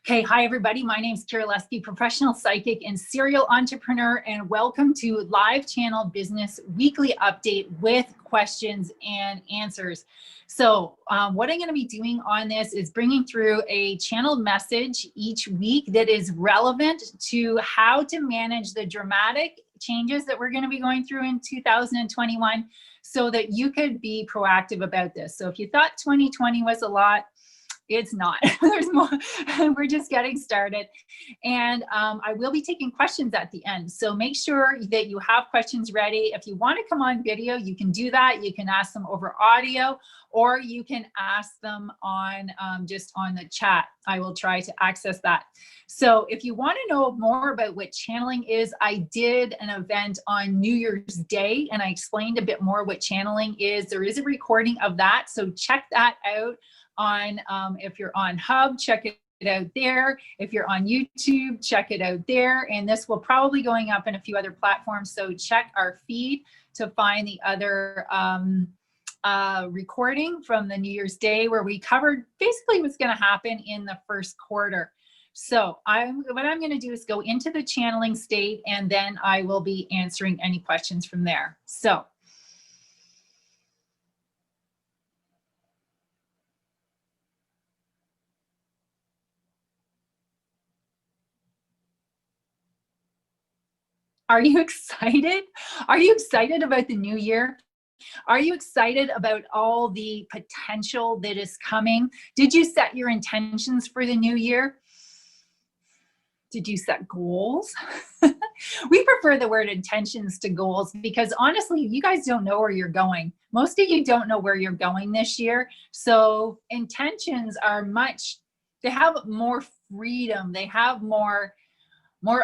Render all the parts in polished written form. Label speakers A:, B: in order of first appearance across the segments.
A: Okay, hi everybody. My name is Kira Lesky, professional psychic and serial entrepreneur, and welcome to Live Channel Business Weekly Update with questions and answers. So what I'm going to be doing on this is bringing through a channeled message each week that is relevant to how to manage the dramatic changes that we're going to be going through in 2021 so that you could be proactive about this. So if you thought 2020 was a lot, it's not. There's more. We're just getting started. And I will be taking questions at the end. So make sure that you have questions ready. If you want to come on video, you can do that. You can ask them over audio, or you can ask them on just on the chat. I will try to access that. So if you want to know more about what channeling is, I did an event on New Year's Day, and I explained a bit more what channeling is. There is a recording of that. So check that out. On if you're on Hub, check it out there. If you're on YouTube, check it out there. And this will probably going up in a few other platforms. So check our feed to find the other recording from the New Year's Day, where we covered basically what's going to happen in the first quarter. So what I'm going to do is go into the channeling state, and then I will be answering any questions from there. So are you excited? Are you excited about the new year? Are you excited about all the potential that is coming? Did you set your intentions for the new year? Did you set goals? We prefer the word intentions to goals because honestly, you guys don't know where you're going. Most of you don't know where you're going this year. So intentions are they have more freedom. They have more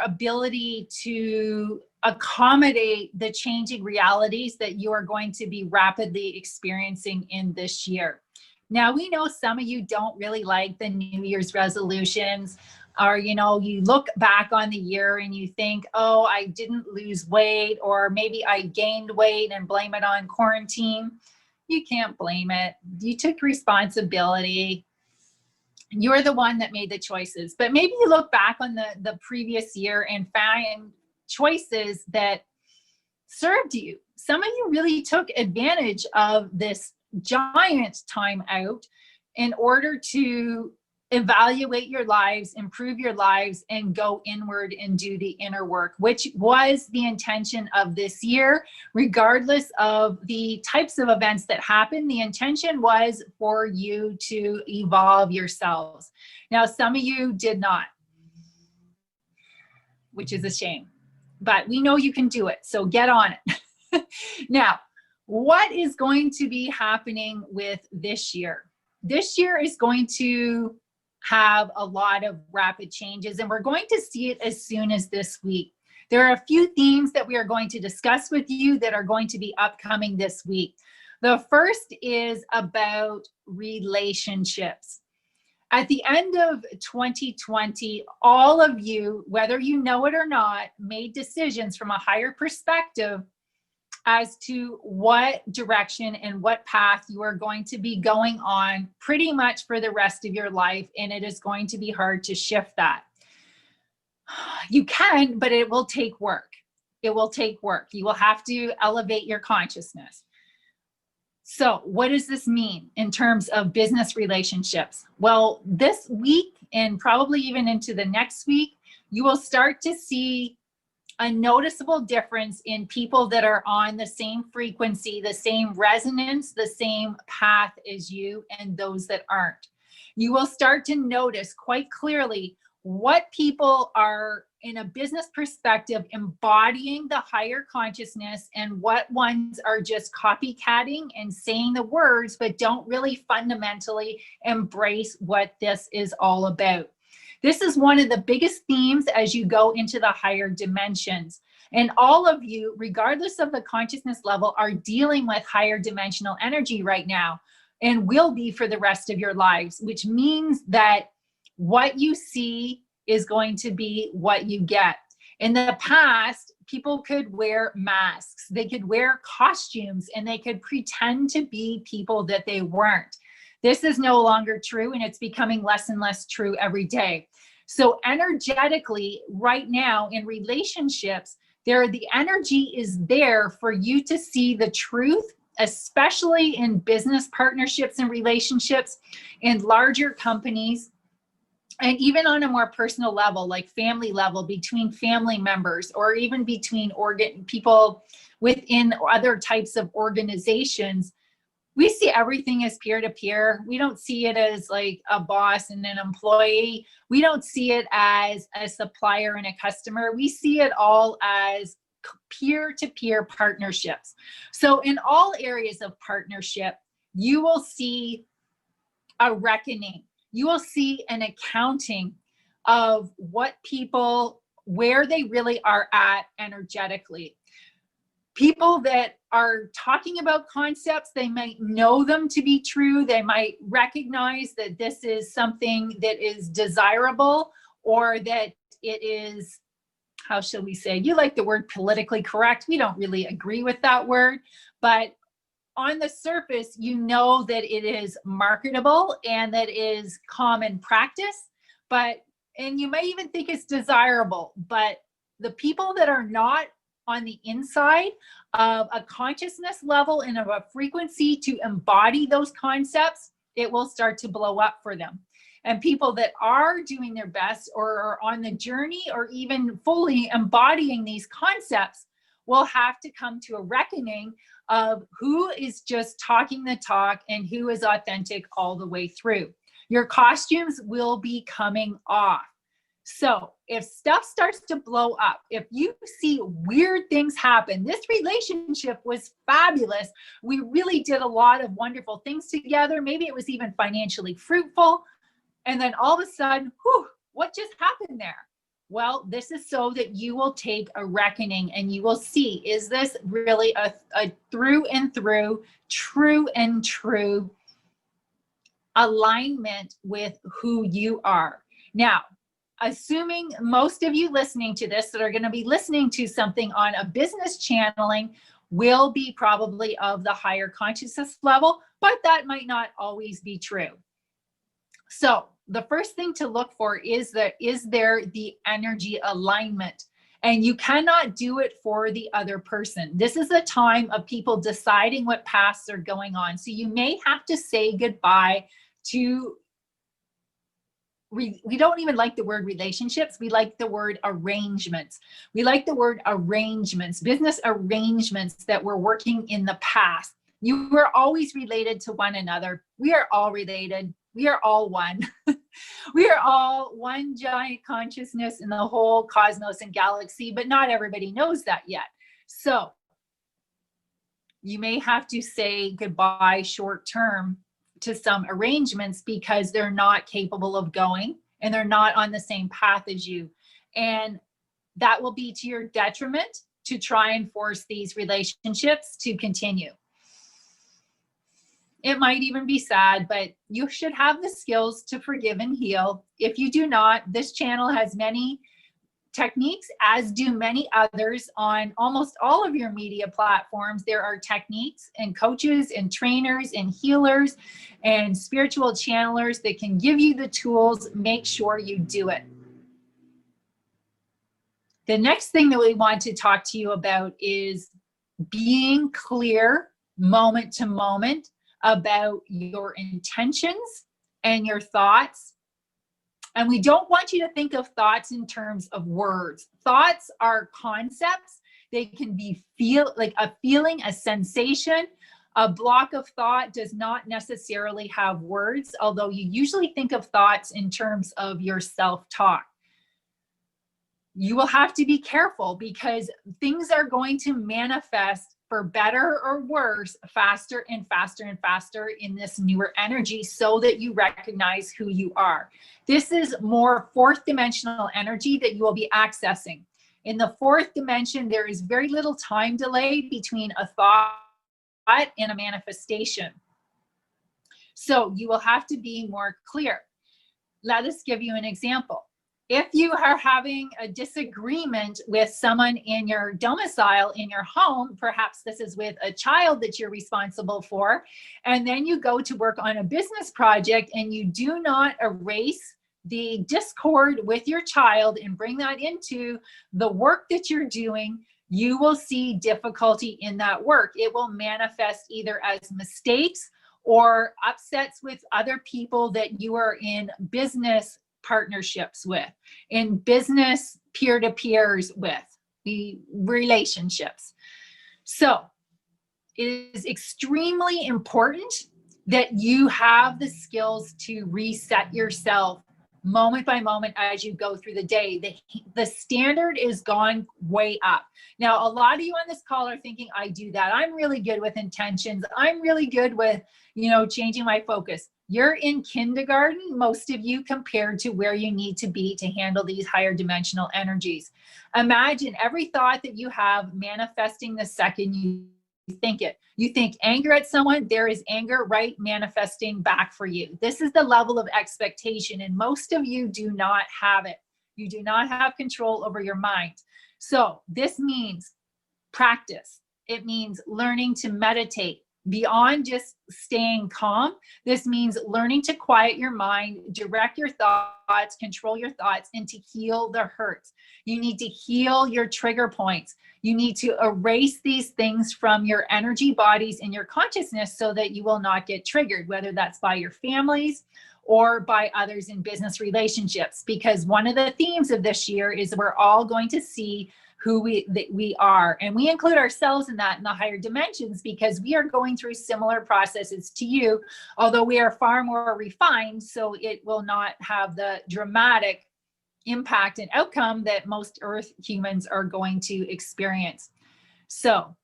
A: ability to accommodate the changing realities that you are going to be rapidly experiencing in this year. Now, we know some of you don't really like the New Year's resolutions, or, you look back on the year and you think, oh, I didn't lose weight, or maybe I gained weight and blame it on quarantine. You can't blame it. You took responsibility. You're the one that made the choices. But maybe you look back on the previous year and find choices that served you. Some of you really took advantage of this giant time out in order to evaluate your lives, improve your lives, and go inward and do the inner work, which was the intention of this year. Regardless of the types of events that happened, the intention was for you to evolve yourselves. Now, some of you did not, which is a shame, but we know you can do it, so get on it. Now, what is going to be happening with this year? This year is going to have a lot of rapid changes, and we're going to see it as soon as this week. There are a few themes that we are going to discuss with you that are going to be upcoming this week. The first is about relationships. At the end of 2020, all of you, whether you know it or not, made decisions from a higher perspective as to what direction and what path you are going to be going on pretty much for the rest of your life, and it is going to be hard to shift that. You can, but it will take work. It will take work. You will have to elevate your consciousness. So what does this mean in terms of business relationships? Well, this week and probably even into the next week, you will start to see a noticeable difference in people that are on the same frequency, the same resonance, the same path as you, and those that aren't. You will start to notice quite clearly what people are, in a business perspective, embodying the higher consciousness, and what ones are just copycatting and saying the words, but don't really fundamentally embrace what this is all about. This is one of the biggest themes as you go into the higher dimensions. And all of you, regardless of the consciousness level, are dealing with higher dimensional energy right now, and will be for the rest of your lives, which means that what you see is going to be what you get. In the past, people could wear masks, they could wear costumes, and they could pretend to be people that they weren't. This is no longer true, and it's becoming less and less true every day. So energetically, right now in relationships, the energy is there for you to see the truth, especially in business partnerships and relationships, in larger companies, and even on a more personal level, like family level, between family members, or even between people within other types of organizations. We see everything as peer-to-peer. We don't see it as like a boss and an employee. We don't see it as a supplier and a customer. We see it all as peer-to-peer partnerships. So in all areas of partnership, you will see a reckoning. You will see an accounting of what people, where they really are at energetically. People that are talking about concepts, they might know them to be true. They might recognize that this is something that is desirable, or that it is, how shall we say, you like the word politically correct. We don't really agree with that word, but on the surface, you know that it is marketable and that is common practice, and you may even think it's desirable, but the people that are not on the inside of a consciousness level and of a frequency to embody those concepts, it will start to blow up for them. And people that are doing their best, or are on the journey, or even fully embodying these concepts, will have to come to a reckoning of who is just talking the talk and who is authentic all the way through. Your costumes will be coming off. So if stuff starts to blow up, if you see weird things happen, this relationship was fabulous. We really did a lot of wonderful things together. Maybe it was even financially fruitful. And then all of a sudden, whew, what just happened there? Well, this is so that you will take a reckoning and you will see, is this really a through and through, true and true alignment with who you are? Now, assuming most of you listening to this that are going to be listening to something on a business channeling will be probably of the higher consciousness level, but that might not always be true. So the first thing to look for is there the energy alignment, and you cannot do it for the other person. This is a time of people deciding what paths are going on. So you may have to say goodbye to, we don't even like the word relationships. We like the word arrangements. We like the word arrangements, business arrangements that were working in the past. You were always related to one another. We are all related. We are all one. We are all one giant consciousness in the whole cosmos and galaxy, but not everybody knows that yet. So you may have to say goodbye short term to some arrangements because they're not capable of going and they're not on the same path as you. And that will be to your detriment to try and force these relationships to continue. It might even be sad, but you should have the skills to forgive and heal. If you do not, this channel has many techniques, as do many others on almost all of your media platforms. There are techniques and coaches and trainers and healers and spiritual channelers that can give you the tools. Make sure you do it. The next thing that we want to talk to you about is being clear moment to moment about your intentions and your thoughts. And we don't want you to think of thoughts in terms of words. Thoughts are concepts. They can be like a feeling, a sensation. A block of thought does not necessarily have words, although you usually think of thoughts in terms of your self-talk. You will have to be careful because things are going to manifest for better or worse, faster and faster and faster in this newer energy, so that you recognize who you are. This is more fourth dimensional energy that you will be accessing. In the fourth dimension, there is very little time delay between a thought and a manifestation. So you will have to be more clear. Let us give you an example. If you are having a disagreement with someone in your domicile, in your home, perhaps this is with a child that you're responsible for, and then you go to work on a business project and you do not erase the discord with your child and bring that into the work that you're doing, you will see difficulty in that work. It will manifest either as mistakes or upsets with other people that you are in business partnerships with, in business peer-to-peers with, the relationships. So it is extremely important that you have the skills to reset yourself moment by moment as you go through the day. The standard is gone way up. Now, a lot of you on this call are thinking, I do that. I'm really good with intentions. I'm really good with, changing my focus. You're in kindergarten, most of you, compared to where you need to be to handle these higher dimensional energies. Imagine every thought that you have manifesting the second you think it. You think anger at someone, there is anger right manifesting back for you. This is the level of expectation, and most of you do not have it. You do not have control over your mind. So this means practice. It means learning to meditate beyond just staying calm. This means learning to quiet your mind, direct your thoughts, control your thoughts, and to heal the hurts. You need to heal your trigger points. You need to erase these things from your energy bodies and your consciousness so that you will not get triggered, whether that's by your families or by others in business relationships. Because one of the themes of this year is we're all going to see who we are. And we include ourselves in that, in the higher dimensions, because we are going through similar processes to you, although we are far more refined, so it will not have the dramatic impact and outcome that most Earth humans are going to experience. So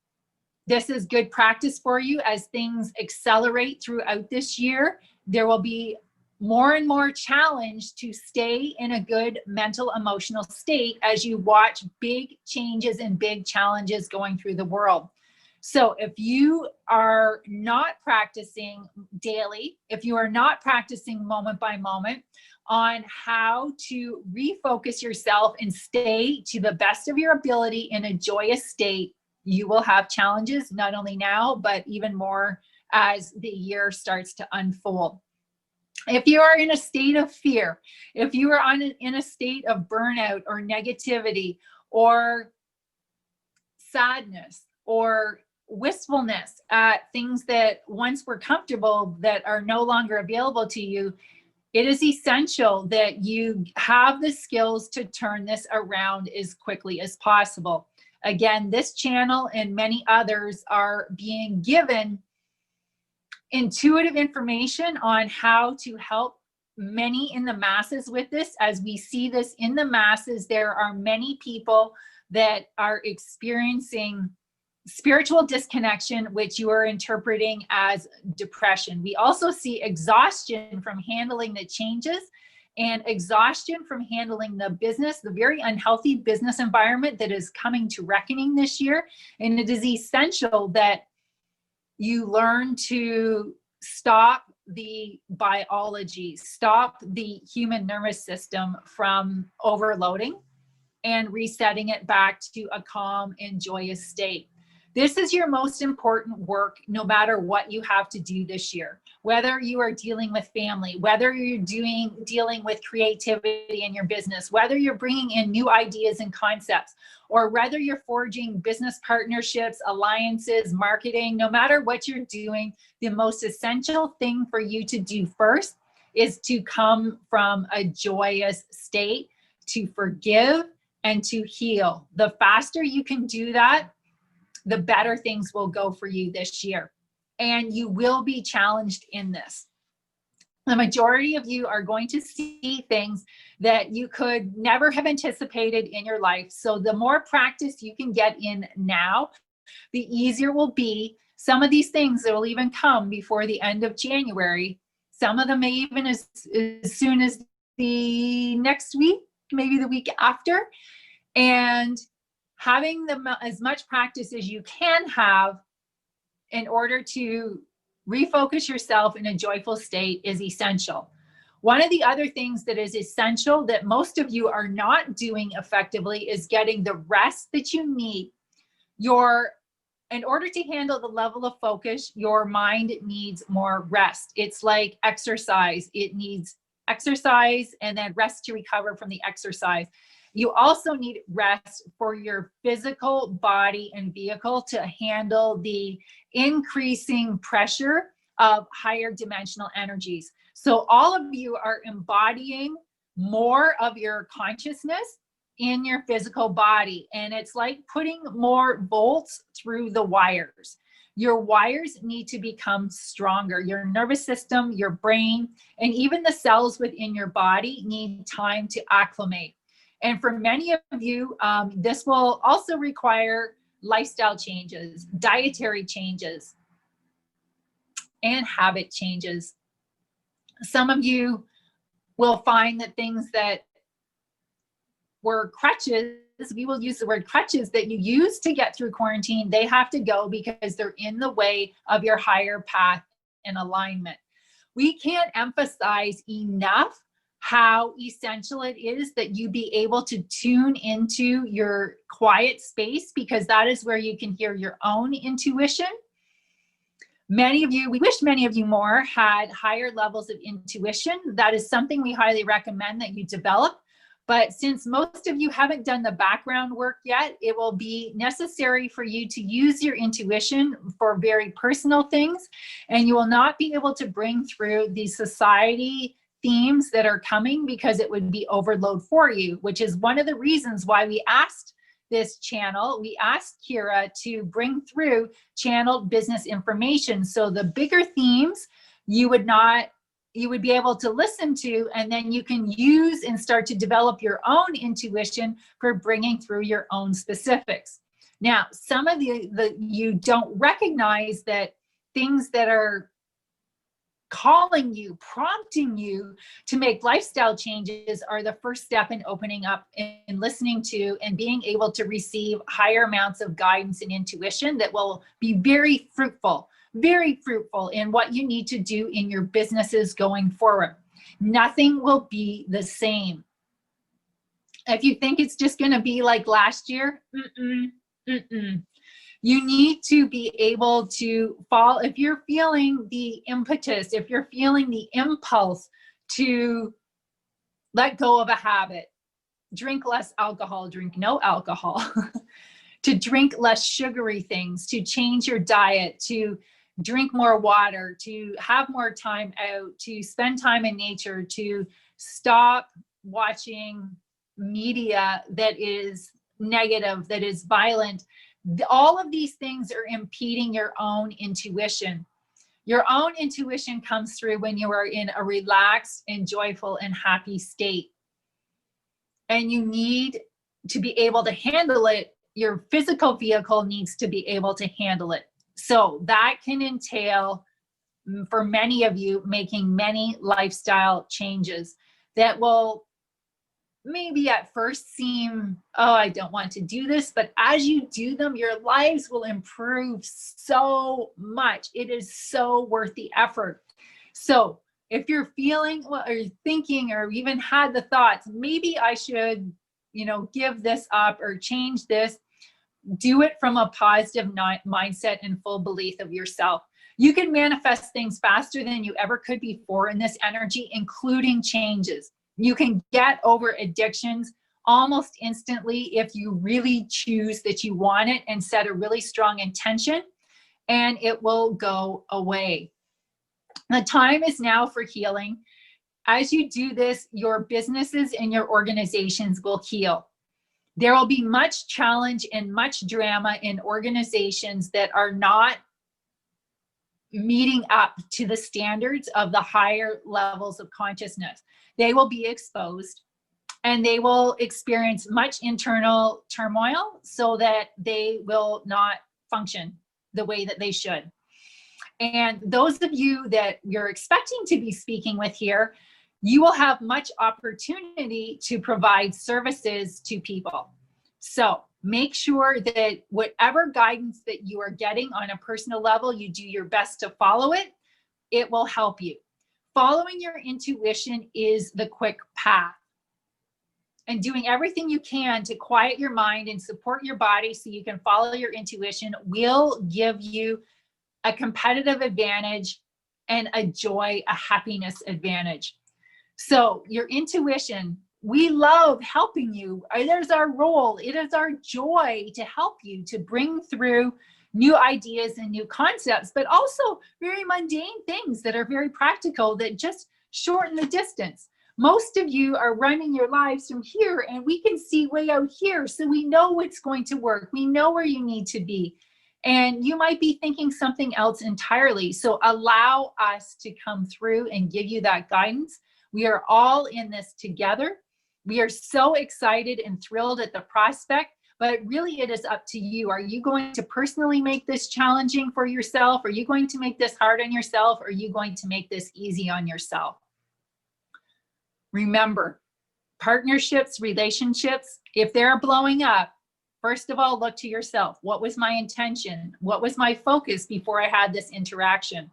A: this is good practice for you as things accelerate throughout this year. There will be more and more challenge to stay in a good mental, emotional state as you watch big changes and big challenges going through the world. So if you are not practicing daily, if you are not practicing moment by moment on how to refocus yourself and stay to the best of your ability in a joyous state, you will have challenges, not only now, but even more as the year starts to unfold. If you are in a state of fear, if you are in a state of burnout or negativity or sadness or wistfulness at things that once were comfortable that are no longer available to you, it is essential that you have the skills to turn this around as quickly as possible. Again, this channel and many others are being given intuitive information on how to help many in the masses with this. As we see this in the masses, there are many people that are experiencing spiritual disconnection, which you are interpreting as depression. We also see exhaustion from handling the changes and exhaustion from handling the business, the very unhealthy business environment that is coming to reckoning this year. And it is essential that you learn to stop the biology, stop the human nervous system from overloading and resetting it back to a calm and joyous state. This is your most important work, no matter what you have to do this year. Whether you are dealing with family, whether you're dealing with creativity in your business, whether you're bringing in new ideas and concepts, or whether you're forging business partnerships, alliances, marketing, no matter what you're doing, the most essential thing for you to do first is to come from a joyous state, to forgive and to heal. The faster you can do that, the better things will go for you this year. And you will be challenged in this. The majority of you are going to see things that you could never have anticipated in your life. So the more practice you can get in now, the easier will be. Some of these things that will even come before the end of January. Some of them may even as soon as the next week, maybe the week after. And having as much practice as you can have in order to refocus yourself in a joyful state is essential. One of the other things that is essential that most of you are not doing effectively is getting the rest that you need. In order to handle the level of focus, your mind needs more rest. It's like exercise. It needs exercise and then rest to recover from the exercise. You also need rest for your physical body and vehicle to handle the increasing pressure of higher dimensional energies. So all of you are embodying more of your consciousness in your physical body. And it's like putting more bolts through the wires. Your wires need to become stronger. Your nervous system, your brain, and even the cells within your body need time to acclimate. And for many of you, this will also require lifestyle changes, dietary changes, and habit changes. Some of you will find that things that were crutches, we will use the word crutches, that you use to get through quarantine, they have to go because they're in the way of your higher path and alignment. We can't emphasize enough how essential it is that you be able to tune into your quiet space, because that is where you can hear your own intuition. Many of you, we wish many of you more had higher levels of intuition. That is something we highly recommend that you develop. But since most of you haven't done the background work yet, it will be necessary for you to use your intuition for very personal things, and you will not be able to bring through the society themes that are coming because it would be overload for you, which is one of the reasons why we asked this channel. We asked Kira to bring through channeled business information. So the bigger themes you would be able to listen to, and then you can use and start to develop your own intuition for bringing through your own specifics. Now, some of you don't recognize that things that are calling you, prompting you to make lifestyle changes are the first step in opening up and listening to and being able to receive higher amounts of guidance and intuition that will be very fruitful in what you need to do in your businesses going forward. Nothing will be the same. If you think it's just going to be like last year, You need to be able to fall, if you're feeling the impetus, if you're feeling the impulse to let go of a habit, drink less alcohol, drink no alcohol, to drink less sugary things, to change your diet, to drink more water, to have more time out, to spend time in nature, to stop watching media that is negative, that is violent. All of these things are impeding your own intuition. Your own intuition comes through when you are in a relaxed and joyful and happy state. And you need to be able to handle it. Your physical vehicle needs to be able to handle it. So that can entail, for many of you, making many lifestyle changes that will maybe at first seem, oh, I don't want to do this, but as you do them, your lives will improve so much. It is so worth the effort. So if you're feeling or you're thinking or even had the thoughts, maybe I should, give this up or change this, do it from a positive mindset and full belief of yourself. You can manifest things faster than you ever could before in this energy, including changes. You can get over addictions almost instantly if you really choose that you want it and set a really strong intention, and it will go away. The time is now for healing. As you do this, your businesses and your organizations will heal. There will be much challenge and much drama in organizations that are not meeting up to the standards of the higher levels of consciousness. They will be exposed and they will experience much internal turmoil so that they will not function the way that they should. And those of you that you're expecting to be speaking with here, you will have much opportunity to provide services to people. So make sure that whatever guidance that you are getting on a personal level, you do your best to follow it. It will help you. Following your intuition is the quick path. And doing everything you can to quiet your mind and support your body so you can follow your intuition will give you a competitive advantage and a joy, a happiness advantage. So your intuition, we love helping you. There's our role. It is our joy to help you to bring through new ideas and new concepts, but also very mundane things that are very practical that just shorten the distance. Most of you are running your lives from here, and we can see way out here. So we know what's going to work. We know where you need to be. And you might be thinking something else entirely. So allow us to come through and give you that guidance. We are all in this together. We are so excited and thrilled at the prospect, but really it is up to you. Are you going to personally make this challenging for yourself? Are you going to make this hard on yourself? Or are you going to make this easy on yourself? Remember, partnerships, relationships, if they're blowing up, first of all, look to yourself. What was my intention? What was my focus before I had this interaction?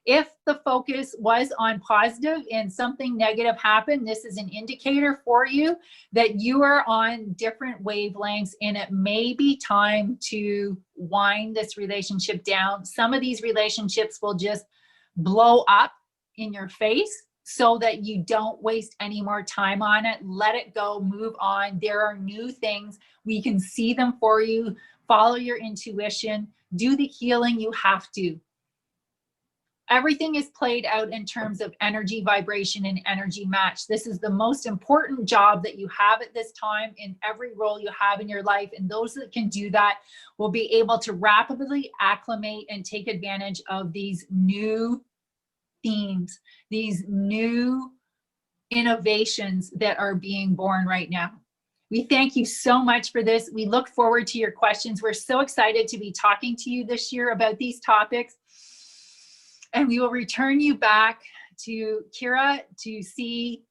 A: If the focus was on positive and something negative happened, this is an indicator for you that you are on different wavelengths, and it may be time to wind this relationship down. Some of these relationships will just blow up in your face so that you don't waste any more time on it. Let it go, move on. There are new things. We can see them for you. Follow your intuition. Do the healing you have to. Everything is played out in terms of energy vibration and energy match. This is the most important job that you have at this time in every role you have in your life. And those that can do that will be able to rapidly acclimate and take advantage of these new themes, these new innovations that are being born right now. We thank you so much for this. We look forward to your questions. We're so excited to be talking to you this year about these topics. And we will return you back to Kira to see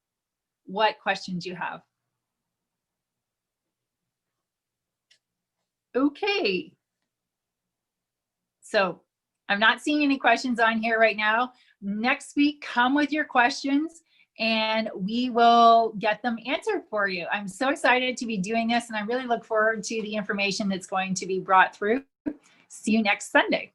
A: what questions you have. Okay. So I'm not seeing any questions on here right now. Next week, come with your questions and we will get them answered for you. I'm so excited to be doing this, and I really look forward to the information that's going to be brought through. See you next Sunday.